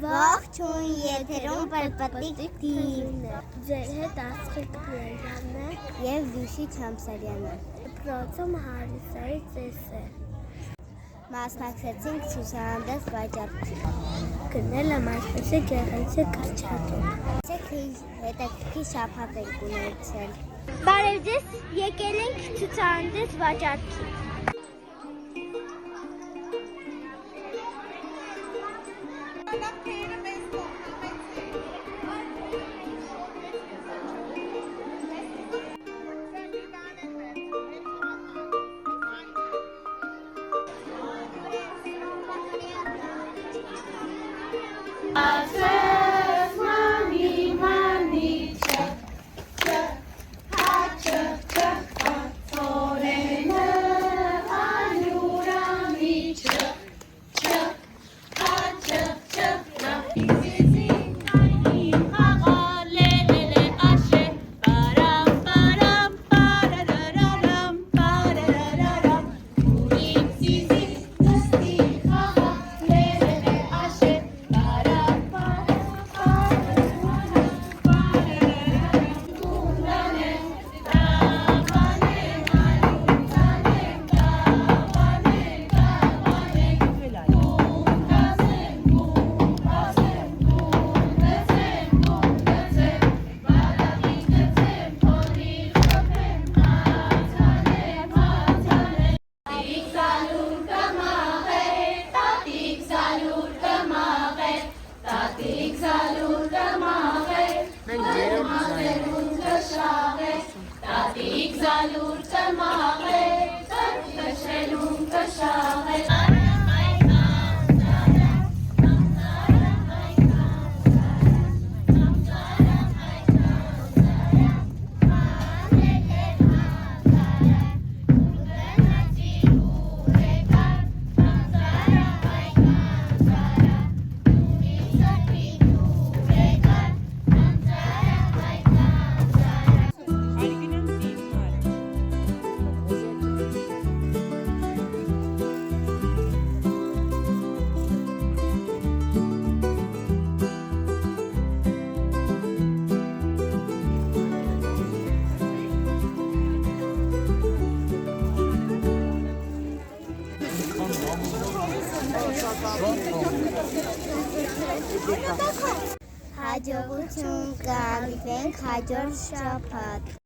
Ողջույն, եթերում պրպտիկ թիվն է։ Ձեր հետ Աստղիկ Լեյլանն է և Վիշի Չամսարյանը։ Դպրոցում Հարիսայի ծես է։ Մասնակցեցինք ցուցահանդես վաճառքի։ Գնել եմ այսպիսի գեղեցիկ կրճատում։ Հետաքրքիր շաբաթ ենք ունեցել։ Բարև ձեզ, եկել ենք ցուցահանդես վաճառքի։ Տատիկ զալուր կմաղե, կշելուն կշաղե Հաջողություն կհանդիպենք հաջորդ շաբաթ։